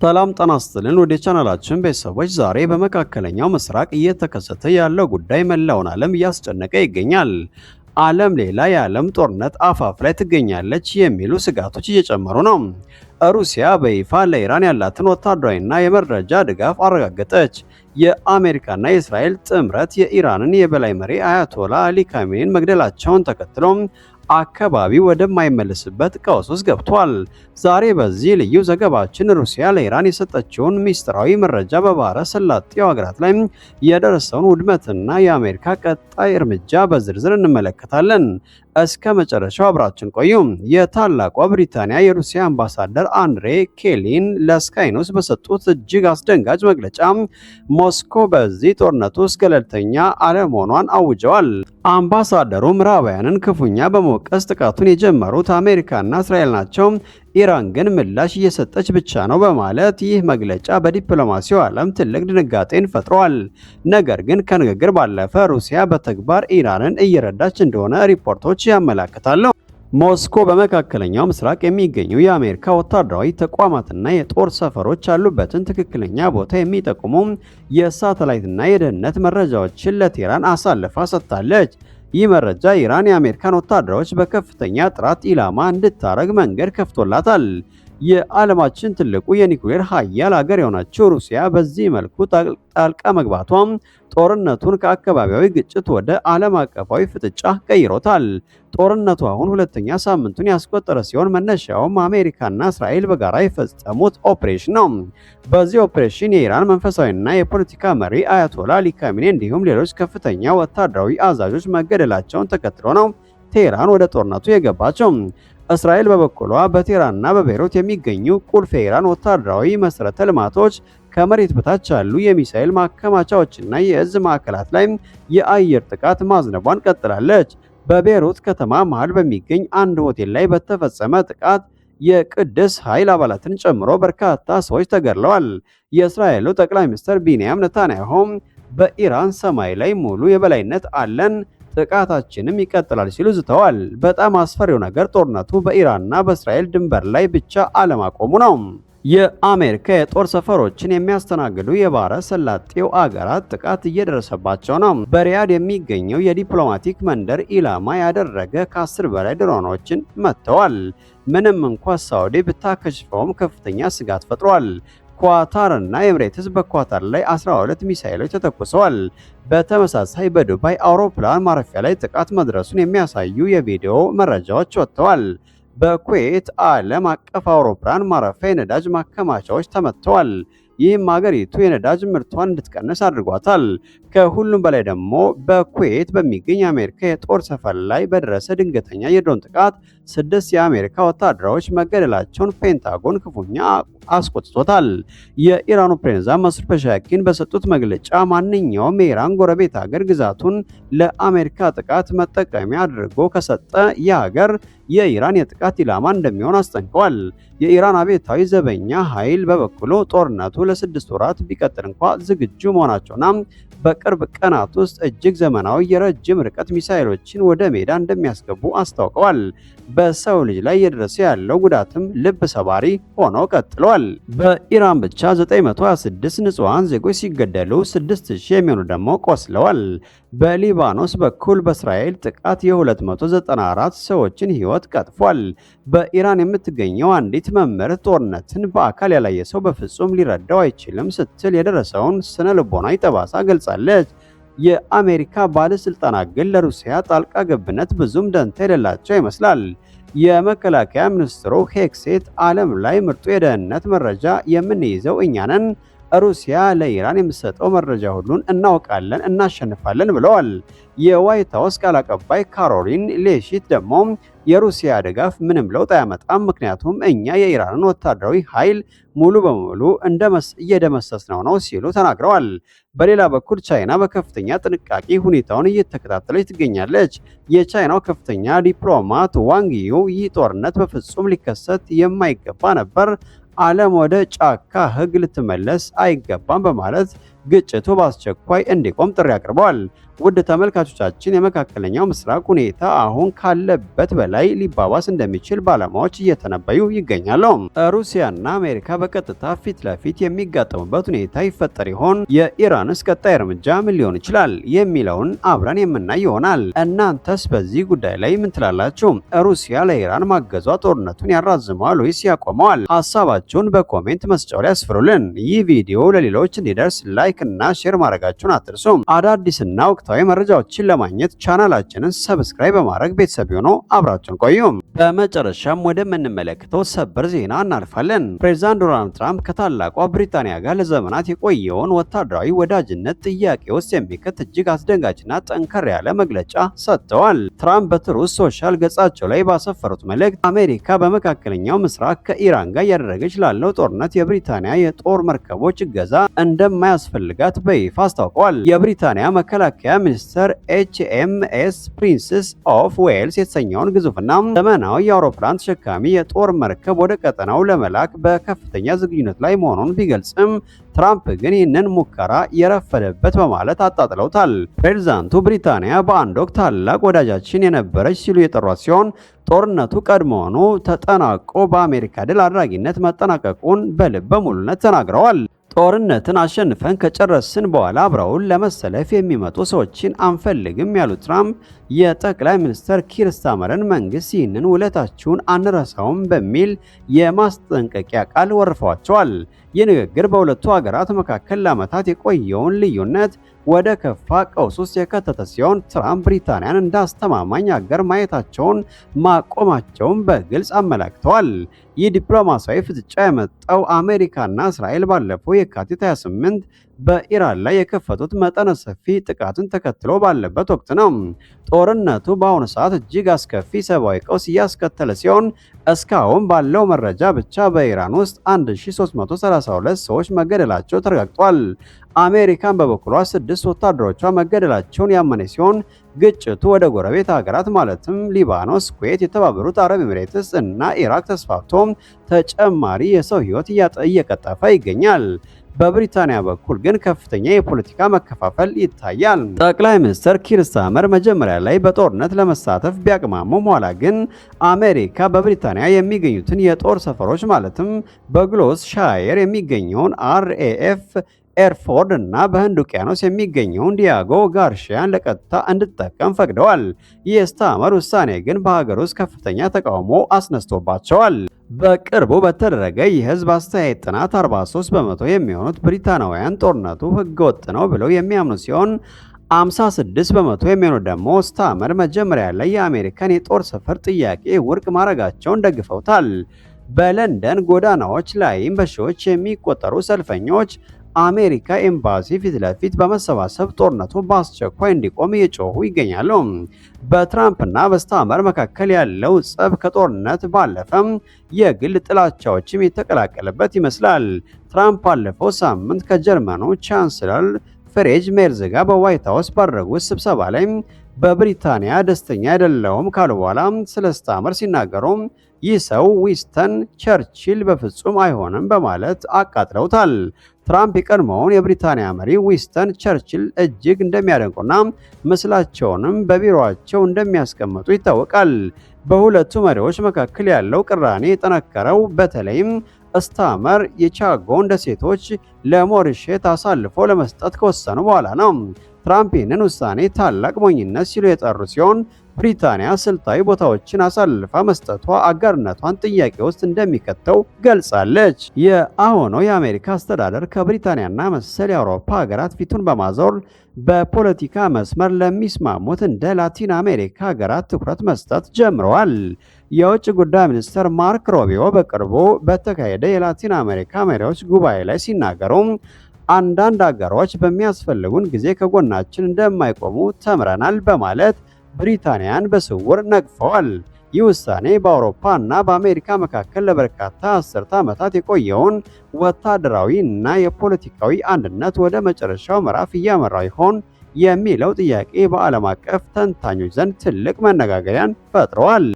ሰላም ጤና ይስጥልን ወደ ቻናላችን ቤተሰቦች፣ ዛሬ በመካከለኛው ምስራቅ እየተከሰተ ያለው ጉዳይ መላውን ዓለም እያስጨነቀ ይገኛል። ዓለም ሌላ የዓለም ጦርነት አፋፍ ላይ ትገኛለች የሚሉ ስጋቶች እየጨመሩ ነው። ሩሲያ በይፋ ለኢራን ያላትን ወታደራዊና የመረጃ ድጋፍ አረጋገጠች። የአሜሪካና የእስራኤል ጥምረት የኢራንን የበላይ መሪ አያቶላ አሊ ካሜኒን መግደላቸውን ተከትሎ አካባቢው ወደማይመለስበት ቀውስ ውስጥ ገብቷል። ዛሬ በዚህ ልዩ ዘገባችን ሩሲያ ለኢራን የሰጠችውን ሚስጥራዊ መረጃ፣ በባህረ ሰላጤው ሀገራት ላይ የደረሰውን ውድመትና የአሜሪካ ቀጣይ እርምጃ በዝርዝር እንመለከታለን። እስከ መጨረሻው አብራችን ቆዩ። የታላቋ ብሪታንያ የሩሲያ አምባሳደር አንድሬ ኬሊን ለስካይ ኒውስ በሰጡት እጅግ አስደንጋጭ መግለጫ ሞስኮ በዚህ ጦርነት ውስጥ ገለልተኛ አለመሆኗን አውጀዋል። አምባሳደሩ ምዕራባውያንን ክፉኛ በመወቀስ ጥቃቱን የጀመሩት አሜሪካና እስራኤል ናቸው፣ ኢራን ግን ምላሽ እየሰጠች ብቻ ነው በማለት ይህ መግለጫ በዲፕሎማሲው ዓለም ትልቅ ድንጋጤን ፈጥሯል። ነገር ግን ከንግግር ባለፈ ሩሲያ በተግባር ኢራንን እየረዳች እንደሆነ ሪፖርቶች ያመለክታሉ። ሞስኮ በመካከለኛው ምስራቅ የሚገኙ የአሜሪካ ወታደራዊ ተቋማትና የጦር ሰፈሮች ያሉበትን ትክክለኛ ቦታ የሚጠቁሙ የሳተላይትና የደህንነት መረጃዎችን ለቴህራን አሳልፋ ሰጥታለች። ይህ መረጃ ኢራን የአሜሪካን ወታደሮች በከፍተኛ ጥራት ኢላማ እንድታረግ መንገድ ከፍቶላታል። የዓለማችን ትልቁ የኒውክሌር ሀያል ሀገር የሆነችው ሩሲያ በዚህ መልኩ ጣልቃ መግባቷም ጦርነቱን ከአካባቢያዊ ግጭት ወደ ዓለም አቀፋዊ ፍጥጫ ቀይሮታል። ጦርነቱ አሁን ሁለተኛ ሳምንቱን ያስቆጠረ ሲሆን መነሻውም አሜሪካና እስራኤል በጋራ የፈጸሙት ኦፕሬሽን ነው። በዚህ ኦፕሬሽን የኢራን መንፈሳዊና የፖለቲካ መሪ አያቶላ አሊ ካሜኒ እንዲሁም ሌሎች ከፍተኛ ወታደራዊ አዛዦች መገደላቸውን ተከትሎ ነው ቴህራን ወደ ጦርነቱ የገባቸው። እስራኤል በበኩሏ በቴህራንና በቤይሩት የሚገኙ ቁልፍ የኢራን ወታደራዊ መሰረተ ልማቶች፣ ከመሬት በታች ያሉ የሚሳኤል ማከማቻዎችና የእዝ ማዕከላት ላይ የአየር ጥቃት ማዝነቧን ቀጥላለች። በቤይሩት ከተማ መሃል በሚገኝ አንድ ሆቴል ላይ በተፈጸመ ጥቃት የቅድስ ኃይል አባላትን ጨምሮ በርካታ ሰዎች ተገድለዋል። የእስራኤሉ ጠቅላይ ሚኒስትር ቢንያም ኔታንያሁም በኢራን ሰማይ ላይ ሙሉ የበላይነት አለን፣ ጥቃታችንም ይቀጥላል ሲሉ ዝተዋል። በጣም አስፈሪው ነገር ጦርነቱ በኢራንና በእስራኤል ድንበር ላይ ብቻ አለማቆሙ ነው። የአሜሪካ የጦር ሰፈሮችን የሚያስተናግዱ የባህረ ሰላጤው አገራት ጥቃት እየደረሰባቸው ነው። በሪያድ የሚገኘው የዲፕሎማቲክ መንደር ኢላማ ያደረገ ከ10 በላይ ድሮኖችን መጥተዋል። ምንም እንኳ ሳውዲ ብታከሽፈውም ከፍተኛ ስጋት ፈጥሯል። ኳታር እና ኤምሬትስ በኳታር ላይ 12 ሚሳኤሎች ተተኩሰዋል። በተመሳሳይ በዱባይ አውሮፕላን ማረፊያ ላይ ጥቃት መድረሱን የሚያሳዩ የቪዲዮ መረጃዎች ወጥተዋል። በኩዌት ዓለም አቀፍ አውሮፕላን ማረፊያ የነዳጅ ማከማቻዎች ተመትተዋል። ይህም ሀገሪቱ የነዳጅ ምርቷን እንድትቀንስ አድርጓታል። ከሁሉም በላይ ደግሞ በኩዌት በሚገኝ የአሜሪካ የጦር ሰፈር ላይ በደረሰ ድንገተኛ የድሮን ጥቃት 6 የአሜሪካ ወታደሮች መገደላቸውን ፔንታጎን ክፉኛ አስቆጥቶታል። የኢራኑ ፕሬዝዳንት መስዑድ ፔዜሽኪያን በሰጡት መግለጫ ማንኛውም የኢራን ጎረቤት ሀገር ግዛቱን ለአሜሪካ ጥቃት መጠቀሚያ አድርጎ ከሰጠ የሀገር የኢራን የጥቃት ኢላማ እንደሚሆን አስጠንቅቀዋል። የኢራን አብዮታዊ ዘበኛ ኃይል በበኩሉ ጦርነቱ ለ6 ወራት ቢቀጥል እንኳ ዝግጁ መሆናቸውና በቅርብ ቀናት ውስጥ እጅግ ዘመናዊ የረጅም ርቀት ሚሳኤሎችን ወደ ሜዳ እንደሚያስገቡ አስታውቀዋል። በሰው ልጅ ላይ እየደረሰ ያለው ጉዳትም ልብ ሰባሪ ሆኖ ቀጥሏል። በኢራን ብቻ 926 ንጹሃን ዜጎች ሲገደሉ 6000 የሚሆኑ ደግሞ ቆስለዋል። በሊባኖስ በኩል በእስራኤል ጥቃት የ294 ሰዎችን ሕይወት ቀጥፏል። በኢራን የምትገኘው አንዲት መምህር ጦርነትን በአካል ያላየ ሰው በፍጹም ሊረዳው አይችልም ስትል የደረሰውን ስነ ልቦናዊ ጠባሳ ገልጻለች። የአሜሪካ ባለስልጣናት ግን ለሩሲያ ጣልቃ ገብነት ብዙም ደንታ የሌላቸው ይመስላል። የመከላከያ ሚኒስትሩ ሄግሴት ዓለም ላይ ምርጡ የደህንነት መረጃ የምንይዘው እኛ ነን፣ ሩሲያ ለኢራን የምትሰጠው መረጃ ሁሉን እናውቃለን፣ እናሸንፋለን ብለዋል። የዋይት ሀውስ ቃል አቀባይ ካሮሊን ሌቪት ደግሞ የሩሲያ ድጋፍ ምንም ለውጥ አያመጣም፣ ምክንያቱም እኛ የኢራንን ወታደራዊ ኃይል ሙሉ በሙሉ እየደመሰስነው ነው ሲሉ ተናግረዋል። በሌላ በኩል ቻይና በከፍተኛ ጥንቃቄ ሁኔታውን እየተከታተለች ትገኛለች። የቻይናው ከፍተኛ ዲፕሎማት ዋንግ ዩ ይህ ጦርነት በፍጹም ሊከሰት የማይገባ ነበር፣ ዓለም ወደ ጫካ ሕግ ልትመለስ አይገባም በማለት ግጭቱ በአስቸኳይ እንዲቆም ጥሪ አቅርበዋል። ውድ ተመልካቾቻችን የመካከለኛው ምስራቅ ሁኔታ አሁን ካለበት በላይ ሊባባስ እንደሚችል ባለሙያዎች እየተነበዩ ይገኛሉ። ሩሲያና አሜሪካ በቀጥታ ፊት ለፊት የሚጋጠሙበት ሁኔታ ይፈጠር ይሆን? የኢራንስ ቀጣይ እርምጃ ምን ሊሆን ይችላል የሚለውን አብረን የምናይ ይሆናል። እናንተስ በዚህ ጉዳይ ላይ ምን ትላላችሁ? ሩሲያ ለኢራን ማገዟ ጦርነቱን ያራዝመዋል ወይስ ያቆመዋል? ሀሳባችሁን በኮሜንት መስጫው ላይ አስፍሩልን። ይህ ቪዲዮ ለሌሎች እንዲደርስ ላይክ እና ሼር ማድረጋችሁን አትርሱ። አዳዲስና ወቅታዊ መረጃዎችን ለማግኘት ቻናላችንን ሰብስክራይብ በማድረግ ቤተሰብ ሆኖ አብራችሁን ቆዩ። በመጨረሻም ወደምንመለከተው ሰበር ዜና እናልፋለን። ፕሬዝዳንት ዶናልድ ትራምፕ ከታላቋ ብሪታንያ ጋር ለዘመናት የቆየውን ወታደራዊ ወዳጅነት ጥያቄ ውስጥ የሚከት እጅግ አስደንጋጭና ጠንከር ያለ መግለጫ ሰጥተዋል። ትራምፕ በትሩዝ ሶሻል ገጻቸው ላይ ባሰፈሩት መልእክት አሜሪካ በመካከለኛው ምስራቅ ከኢራን ጋር እያደረገች ላለው ጦርነት የብሪታንያ የጦር መርከቦች እገዛ እንደማያስፈልጋት በይፋ አስታውቀዋል። የብሪታንያ መከላከያ ሚኒስትር HMS ፕሪንስስ ኦፍ ዌልስ የተሰኘውን ግዙፍና ዘመናዊ የአውሮፕላን ተሸካሚ የጦር መርከብ ወደ ቀጠናው ለመላክ በከፍተኛ ዝግጁነት ላይ መሆኑን ቢገልጽም ትራምፕ ግን ይህንን ሙከራ የረፈደበት በማለት አጣጥለውታል። ፕሬዝዳንቱ ብሪታንያ በአንድ ወቅት ታላቅ ወዳጃችን የነበረች ሲሉ የጠሯት ሲሆን ጦርነቱ ቀድሞውኑ ተጠናቆ በአሜሪካ ድል አድራጊነት መጠናቀቁን በልበ ሙሉነት ተናግረዋል። ጦርነትን አሸንፈን ከጨረስን በኋላ አብረውን ለመሰለፍ የሚመጡ ሰዎችን አንፈልግም ያሉት ትራምፕ የጠቅላይ ሚኒስትር ኪር ስታርመርን መንግስት ይህንን ውለታችሁን አንረሳውም በሚል የማስጠንቀቂያ ቃል ወርፈዋቸዋል። ይህ ንግግር በሁለቱ ሀገራት መካከል ለዓመታት የቆየውን ልዩነት ወደ ከፋ ቀውስ ውስጥ የከተተ ሲሆን ትራምፕ ብሪታንያን እንደ አስተማማኝ አገር ማየታቸውን ማቆማቸውን በግልጽ አመላክተዋል። ይህ ዲፕሎማሲያዊ ፍጥጫ የመጣው አሜሪካና እስራኤል ባለፈው የካቲት 28 በኢራን ላይ የከፈቱት መጠነ ሰፊ ጥቃትን ተከትሎ ባለበት ወቅት ነው። ጦርነቱ በአሁኑ ሰዓት እጅግ አስከፊ ሰብአዊ ቀውስ እያስከተለ ሲሆን እስካሁን ባለው መረጃ ብቻ በኢራን ውስጥ 1332 ሰዎች መገደላቸው ተረጋግጧል። አሜሪካን በበኩሏ 6 ወታደሮቿ መገደላቸውን ያመነ ሲሆን ግጭቱ ወደ ጎረቤት ሀገራት ማለትም ሊባኖስ፣ ኩዌት፣ የተባበሩት አረብ ኤሚሬትስ እና ኢራቅ ተስፋፍቶ ተጨማሪ የሰው ሕይወት እየቀጠፈ ይገኛል። በብሪታንያ በኩል ግን ከፍተኛ የፖለቲካ መከፋፈል ይታያል። ጠቅላይ ሚኒስትር ኪር ስታርመር መጀመሪያ ላይ በጦርነት ለመሳተፍ ቢያቅማሙም ኋላ ግን አሜሪካ በብሪታንያ የሚገኙትን የጦር ሰፈሮች ማለትም በግሎስ ሻየር የሚገኘውን RAF ኤርፎርድ እና በህንድ ውቅያኖስ የሚገኘውን ዲያጎ ጋርሺያን ለቀጥታ እንድትጠቀም ፈቅደዋል። ይህ የስታርመር ውሳኔ ግን በሀገር ውስጥ ከፍተኛ ተቃውሞ አስነስቶባቸዋል። በቅርቡ በተደረገ የህዝብ አስተያየት ጥናት 43 በመቶ የሚሆኑት ብሪታናውያን ጦርነቱ ህገወጥ ነው ብለው የሚያምኑ ሲሆን 56 በመቶ የሚሆኑት ደግሞ ስታርመር መጀመሪያ ላይ የአሜሪካን የጦር ሰፈር ጥያቄ ውድቅ ማድረጋቸውን ደግፈውታል። በለንደን ጎዳናዎች ላይም በሺዎች የሚቆጠሩ ሰልፈኞች አሜሪካ ኤምባሲ ፊት ለፊት በመሰባሰብ ጦርነቱ በአስቸኳይ እንዲቆም እየጮሁ ይገኛሉ። በትራምፕና በስታርመር መካከል ያለው ጸብ ከጦርነት ባለፈም የግል ጥላቻዎችም የተቀላቀለበት ይመስላል። ትራምፕ ባለፈው ሳምንት ከጀርመኑ ቻንስለር ፍሬጅ ሜርዝ ጋር በዋይት ሃውስ ባደረጉት ስብሰባ ላይ በብሪታንያ ደስተኛ አይደለሁም ካሉ በኋላ ስለ ስታርመር ሲናገሩ ይህ ሰው ዊንስተን ቸርችል በፍጹም አይሆንም በማለት አቃጥለውታል። ትራምፕ የቀድሞውን የብሪታንያ መሪ ዊንስተን ቸርችል እጅግ እንደሚያደንቁና ምስላቸውንም በቢሮአቸው እንደሚያስቀምጡ ይታወቃል። በሁለቱ መሪዎች መካከል ያለው ቅራኔ የጠነከረው በተለይም ስታርመር የቻጎን ደሴቶች ለሞሪሼት አሳልፎ ለመስጠት ከወሰኑ በኋላ ነው። ትራምፕ ይህንን ውሳኔ ታላቅ ሞኝነት ሲሉ የጠሩ ሲሆን ብሪታንያ ስልታዊ ቦታዎችን አሳልፋ መስጠቷ አጋርነቷን ጥያቄ ውስጥ እንደሚከተው ገልጻለች። የአሁኑ የአሜሪካ አስተዳደር ከብሪታንያና መሰል የአውሮፓ ሀገራት ፊቱን በማዞር በፖለቲካ መስመር ለሚስማሙት እንደ ላቲን አሜሪካ ሀገራት ትኩረት መስጠት ጀምረዋል። የውጭ ጉዳይ ሚኒስትር ማርክ ሮቢዮ በቅርቡ በተካሄደ የላቲን አሜሪካ መሪዎች ጉባኤ ላይ ሲናገሩ አንዳንድ ሀገሮች በሚያስፈልጉን ጊዜ ከጎናችን እንደማይቆሙ ተምረናል በማለት ብሪታንያን በስውር ነቅፈዋል። ይህ ውሳኔ በአውሮፓ እና በአሜሪካ መካከል ለበርካታ አስርተ ዓመታት የቆየውን ወታደራዊ እና የፖለቲካዊ አንድነት ወደ መጨረሻው ምዕራፍ እያመራው ይሆን የሚለው ጥያቄ በዓለም አቀፍ ተንታኞች ዘንድ ትልቅ መነጋገሪያን ፈጥረዋል።